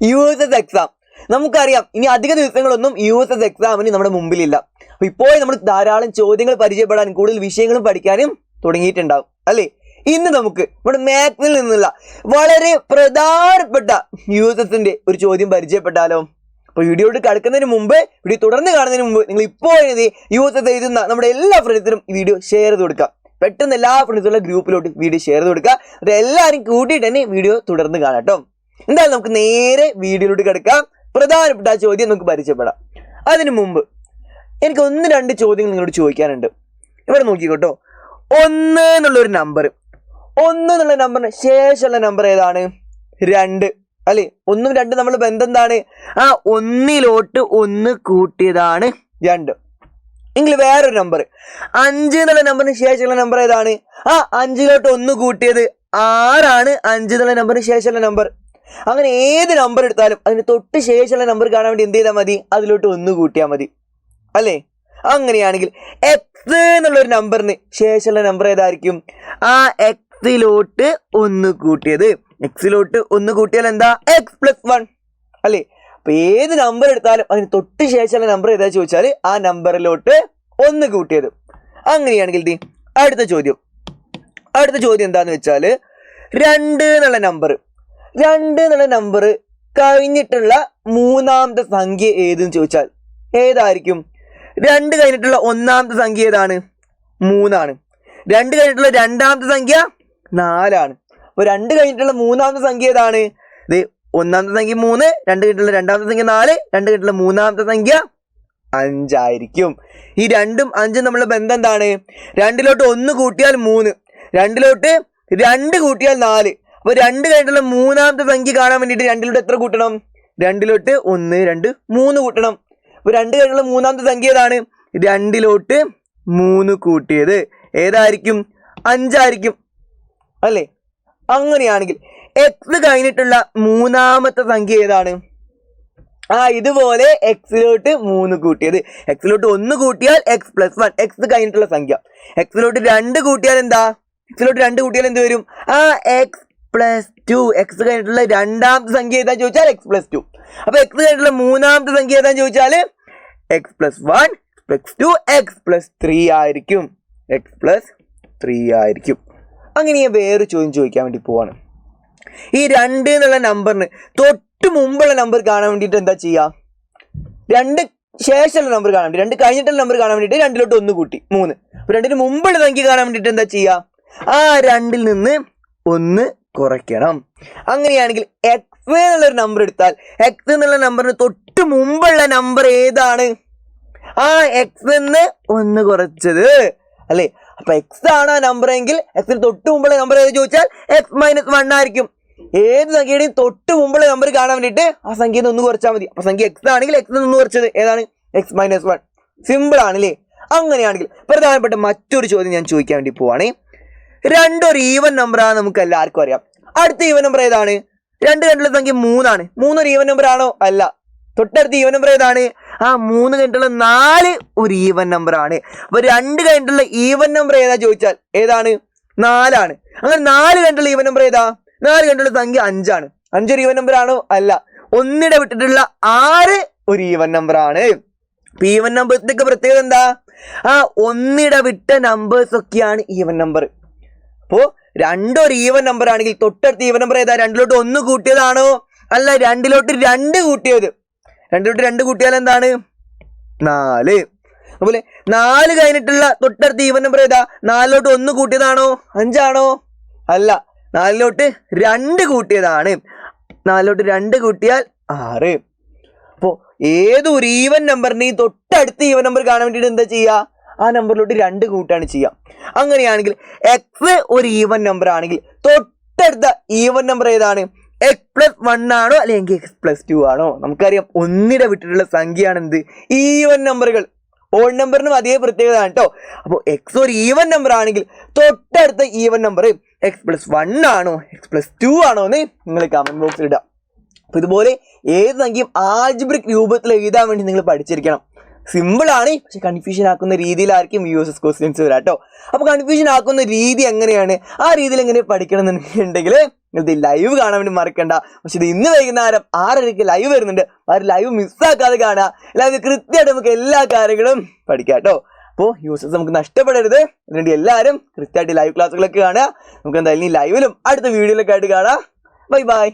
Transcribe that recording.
USS exam നമുക്കറിയാം. ഇനി അധിക ദിവസങ്ങളൊന്നും USS എക്സാമിന് നമ്മുടെ മുമ്പിലില്ല. അപ്പൊ ഇപ്പോൾ നമ്മൾ ധാരാളം ചോദ്യങ്ങൾ പരിചയപ്പെടാനും കൂടുതൽ വിഷയങ്ങളും പഠിക്കാനും തുടങ്ങിയിട്ടുണ്ടാവും അല്ലേ? ഇന്ന് നമുക്ക് നമ്മുടെ മാത്സിൽ നിന്നുള്ള വളരെ പ്രധാനപ്പെട്ട USSന്റെ ഒരു ചോദ്യം പരിചയപ്പെട്ടാലോ? അപ്പൊ വീഡിയോയോട് കടക്കുന്നതിന് മുമ്പ്, വീഡിയോ തുടർന്ന് കാണുന്നതിന് മുമ്പ് നിങ്ങൾ ഇപ്പോൾ USS എഴുതുന്ന നമ്മുടെ എല്ലാ ഫ്രണ്ട്സിനും ഈ വീഡിയോ ഷെയർ ചെയ്ത് കൊടുക്കുക. പെട്ടെന്ന് എല്ലാ ഫ്രണ്ട്സുള്ള ഗ്രൂപ്പിലോട്ട് വീഡിയോ ഷെയർ ചെയ്ത് കൊടുക്കുക. അത് എല്ലാവരും കൂട്ടിയിട്ട് തന്നെ വീഡിയോ തുടർന്ന് കാണാം കേട്ടോ. എന്തായാലും നമുക്ക് നേരെ വീഡിയോയിലോട്ട് കിടക്കാം. പ്രധാനപ്പെട്ട ആ ചോദ്യം നമുക്ക് പരിചയപ്പെടാം. അതിനു മുമ്പ് എനിക്ക് 1-2 ചോദ്യങ്ങൾ നിങ്ങളോട് ചോദിക്കാനുണ്ട്. ഇവിടെ നോക്കിക്കോട്ടോ. 1 എന്നുള്ളൊരു നമ്പർ, 1 എന്നുള്ള നമ്പറിന് ശേഷമുള്ള നമ്പർ ഏതാണ്? 2 അല്ലേ? 1ഉം 2ഉം നമ്മൾ ബന്ധം എന്താണ്? 1ലോട്ട് 1 കൂട്ടിയതാണ് 2. എങ്കിൽ വേറൊരു നമ്പർ 5 എന്നുള്ള നമ്പറിന് ശേഷമുള്ള നമ്പർ ഏതാണ്? 5ലോട്ട് 1 കൂട്ടിയത് 6 ആണ് 5 എന്നുള്ള നമ്പറിന് ശേഷമുള്ള നമ്പർ. അങ്ങനെ ഏത് നമ്പർ എടുത്താലും അതിന് തൊട്ട് ശേഷമുള്ള നമ്പർ കാണാൻ വേണ്ടി എന്ത് ചെയ്താൽ മതി? അതിലോട്ട് 1 കൂട്ടിയാൽ മതി അല്ലേ? അങ്ങനെയാണെങ്കിൽ എക്സ് എന്നുള്ളൊരു നമ്പറിന് ശേഷമുള്ള നമ്പർ ഏതായിരിക്കും? എക്സിലോട്ട് 1 കൂട്ടിയത്. എക്സിലോട്ട് 1 കൂട്ടിയാൽ എന്താ? x+1 അല്ലേ? അപ്പൊ ഏത് നമ്പർ എടുത്താലും അതിന് തൊട്ട് ശേഷമുള്ള നമ്പർ ഏതാ ചോദിച്ചാൽ ആ നമ്പറിലോട്ട് 1 കൂട്ടിയത്. അങ്ങനെയാണെങ്കിൽ അടുത്ത ചോദ്യം എന്താന്ന് വെച്ചാൽ 2 എന്നുള്ള നമ്പർ കഴിഞ്ഞിട്ടുള്ള മൂന്നാമത്തെ സംഖ്യ ഏതെന്ന് ചോദിച്ചാൽ ഏതായിരിക്കും? 2 കഴിഞ്ഞിട്ടുള്ള ഒന്നാമത്തെ സംഖ്യ ഏതാണ്? 3 ആണ്. 2 കഴിഞ്ഞിട്ടുള്ള രണ്ടാമത്തെ സംഖ്യ 4 ആണ്. അപ്പൊ 2 കഴിഞ്ഞിട്ടുള്ള മൂന്നാമത്തെ സംഖ്യ ഏതാണ്? ഒന്നാമത്തെ സംഖ്യ 3, 2 കഴിഞ്ഞിട്ടുള്ള രണ്ടാമത്തെ സംഖ്യ 4, 2 കഴിഞ്ഞിട്ടുള്ള മൂന്നാമത്തെ സംഖ്യ 5 ആയിരിക്കും. ഈ 2ഉം 5ഉം തമ്മിലുള്ള ബന്ധം എന്താണ്? 2ലോട്ട് 1 കൂട്ടിയാൽ 3, 2ലോട്ട് 2 കൂട്ടിയാൽ 4. അപ്പൊ 2 കഴിഞ്ഞിട്ടുള്ള മൂന്നാമത്തെ സംഖ്യ കാണാൻ വേണ്ടിയിട്ട് 2ലോട്ട് എത്ര കൂട്ടണം? 2ലോട്ട് 1, 2, 3 കൂട്ടണം. അപ്പൊ 2 കഴിഞ്ഞിട്ടുള്ള മൂന്നാമത്തെ സംഖ്യ ഏതാണ്? 2ലോട്ട് 3 കൂട്ടിയത് ഏതായിരിക്കും? 5 ആയിരിക്കും അല്ലേ? അങ്ങനെയാണെങ്കിൽ എക്സ് കഴിഞ്ഞിട്ടുള്ള മൂന്നാമത്തെ സംഖ്യ ഏതാണ്? ഇതുപോലെ എക്സിലോട്ട് 3 കൂട്ടിയത്. എക്സിലോട്ട് 1 കൂട്ടിയാൽ x+1, എക്സ് കഴിഞ്ഞിട്ടുള്ള സംഖ്യ. എക്സിലോട്ട് 2 കൂട്ടിയാൽ എന്താ? എക്സിലോട്ട് 2 കൂട്ടിയാൽ എന്ത് വരും? x+2. എക്സ് കഴിഞ്ഞിട്ടുള്ള രണ്ടാമത്തെ സംഖ്യ ഏതാ ചോദിച്ചാൽ x+2. അപ്പൊ എക്സ് കഴിഞ്ഞിട്ടുള്ള മൂന്നാമത്തെ സംഖ്യ ഏതാ ചോദിച്ചാൽ x+1, x+2, x+3 ആയിരിക്കും. x+3 ആയിരിക്കും. അങ്ങനെ ഞാൻ വേറൊരു ചോദ്യം ചോദിക്കാൻ വേണ്ടി പോവാണ്. ഈ 2 എന്നുള്ള നമ്പറിന് തൊട്ട് മുമ്പുള്ള നമ്പർ കാണാൻ വേണ്ടിയിട്ട് എന്താ ചെയ്യുക? 2 ശേഷമുള്ള നമ്പർ കാണാൻ വേണ്ടി, 2 കഴിഞ്ഞിട്ടുള്ള നമ്പർ കാണാൻ വേണ്ടിയിട്ട് 2ലോട്ട് 1 കൂട്ടി 3. അപ്പൊ 2ന് മുമ്പുള്ള സംഖ്യ കാണാൻ വേണ്ടിയിട്ട് എന്താ ചെയ്യുക? 2ൽ നിന്ന് 1 കുറയ്ക്കണം. അങ്ങനെയാണെങ്കിൽ എക്സ് എന്നുള്ളൊരു നമ്പർ എടുത്താൽ എക്സ് എന്നുള്ള നമ്പറിന് തൊട്ട് മുമ്പുള്ള നമ്പർ ഏതാണ്? എക്സ് എന്ന് 1 കുറച്ചത് അല്ലേ? അപ്പൊ എക്സ് ആണ് ആ നമ്പർ എങ്കിൽ എക്സിന് തൊട്ട് മുമ്പുള്ള നമ്പർ ഏത് ചോദിച്ചാൽ x-1 ആയിരിക്കും. ഏത് സംഖ്യയുടെയും തൊട്ട് മുമ്പുള്ള നമ്പർ കാണാൻ വേണ്ടിയിട്ട് ആ സംഖ്യയിൽ 1 കുറച്ചാൽ മതി. അപ്പൊ സംഖ്യ എക്സ് ആണെങ്കിൽ എക്സ് 1 കുറച്ചത് ഏതാണ്? x-1. സിമ്പിൾ ആണല്ലേ? അങ്ങനെയാണെങ്കിൽ പ്രധാനപ്പെട്ട മറ്റൊരു ചോദ്യം ഞാൻ ചോദിക്കാൻ വേണ്ടി പോവാണ്. 2 ഒരു ഈവൻ നമ്പർ ആണ്, നമുക്ക് എല്ലാവർക്കും അറിയാം. അടുത്ത ഈവൻ നമ്പർ ഏതാണ്? 2 കഴിഞ്ഞിട്ടുള്ള സംഖ്യ 3 ആണ്. 3 ഒരു ഈവൻ നമ്പർ ആണോ? അല്ല. തൊട്ടടുത്ത ഈവൻ നമ്പർ ഏതാണ്? 3 കഴിഞ്ഞിട്ടുള്ള 4 ഒരു ഈവൻ നമ്പർ ആണ്. അപ്പൊ 2 കഴിഞ്ഞിട്ടുള്ള ഈവൻ നമ്പർ ഏതാ ചോദിച്ചാൽ ഏതാണ്? 4 ആണ്. അങ്ങനെ 4 കഴിഞ്ഞിട്ടുള്ള ഈവൻ നമ്പർ ഏതാ? 4 കഴിഞ്ഞിട്ടുള്ള സംഖ്യ 5 ആണ്. 5 ഒരു ഈവൻ നമ്പർ ആണോ? അല്ല. 1 വിട്ടിട്ടുള്ള 6 ഒരു ഈവൻ നമ്പർ ആണ്. ഈവൻ നമ്പേഴ്സിന്റെ പ്രത്യേകത എന്താ? 1 വിട്ട നമ്പേഴ്സ് ഒക്കെയാണ് ഈവൻ നമ്പർ. അപ്പോ 2 ഒരു ഈവൻ നമ്പർ ആണെങ്കിൽ തൊട്ടടുത്ത ഈവൻ നമ്പർ ഏതാ? 2ലോട്ട് 1 കൂട്ടിയതാണോ? അല്ല, 2ലോട്ട് 2 കൂട്ടിയത്. 2ലോട്ട് 2 കൂട്ടിയാൽ എന്താണ്? 4. അതുപോലെ 4 കഴിഞ്ഞിട്ടുള്ള തൊട്ടടുത്ത ഈവൻ നമ്പർ ഏതാ? 4ലോട്ട് 1 കൂട്ടിയതാണോ? 5 ആണോ? അല്ല, 4ലോട്ട് 2 കൂട്ടിയതാണ്. 4ലോട്ട് 2 കൂട്ടിയാൽ 6. അപ്പോ ഏതൊരു ഈവൻ നമ്പറിനെയും തൊട്ടടുത്ത ഈവൻ നമ്പർ കാണാൻ വേണ്ടിയിട്ട് എന്താ ചെയ്യുക? ആ നമ്പറിലോട്ട് 2 കൂട്ടാണ് ചെയ്യുക. അങ്ങനെയാണെങ്കിൽ എക്സ് ഒരു ഈവൻ നമ്പർ ആണെങ്കിൽ തൊട്ടടുത്ത ഈവൻ നമ്പർ ഏതാണ്? x+1 ആണോ അല്ലെങ്കിൽ x+2 ആണോ? നമുക്കറിയാം 1 വിട്ടിട്ടുള്ള സംഖ്യയാണ് എന്ത്? ഈവൻ നമ്പറുകൾ. ഓഡ് നമ്പറിനും അതേ പ്രത്യേകത ആണ് കേട്ടോ. അപ്പോൾ എക്സ് ഒരു ഈവൻ നമ്പർ ആണെങ്കിൽ തൊട്ടടുത്ത ഈവൻ നമ്പർ x+1 ആണോ x+2 ആണോ എന്ന് നിങ്ങൾ കമന്റ് ബോക്സിൽ ഇടാം. അപ്പൊ ഇതുപോലെ ഏത് സംഖ്യയും ആൾജിബ്രിക് രൂപത്തിൽ എഴുതാൻ വേണ്ടി നിങ്ങൾ പഠിച്ചിരിക്കണം. സിമ്പിൾ ആണ്, പക്ഷെ കൺഫ്യൂഷൻ ആക്കുന്ന രീതിയിലായിരിക്കും USS ക്വസ്റ്റ്യൻസ് വരാം കേട്ടോ. അപ്പൊ കൺഫ്യൂഷൻ ആക്കുന്ന രീതി എങ്ങനെയാണ്, ആ രീതിയിൽ എങ്ങനെ പഠിക്കണം എന്നുണ്ടെങ്കിൽ ഇത് ലൈവ് കാണാൻ വേണ്ടി മറക്കണ്ട. പക്ഷെ ഇത് ഇന്ന് വൈകുന്നേരം 6:30 ലൈവ് വരുന്നുണ്ട്. ആ ഒരു ലൈവ് മിസ്സാക്കാതെ കാണുക. എല്ലാവരും കൃത്യമായിട്ട് നമുക്ക് എല്ലാ കാര്യങ്ങളും പഠിക്കാം കേട്ടോ. അപ്പോൾ യൂസേഴ്സ് നമുക്ക് നഷ്ടപ്പെടരുത്. അതുകൊണ്ട് എല്ലാവരും കൃത്യമായിട്ട് ലൈവ് ക്ലാസ്സുകളൊക്കെ കാണുക. നമുക്ക് എന്തായാലും ഈ ലൈവിലും അടുത്ത വീഡിയോയിലൊക്കെ ആയിട്ട് കാണാം. Bye bye.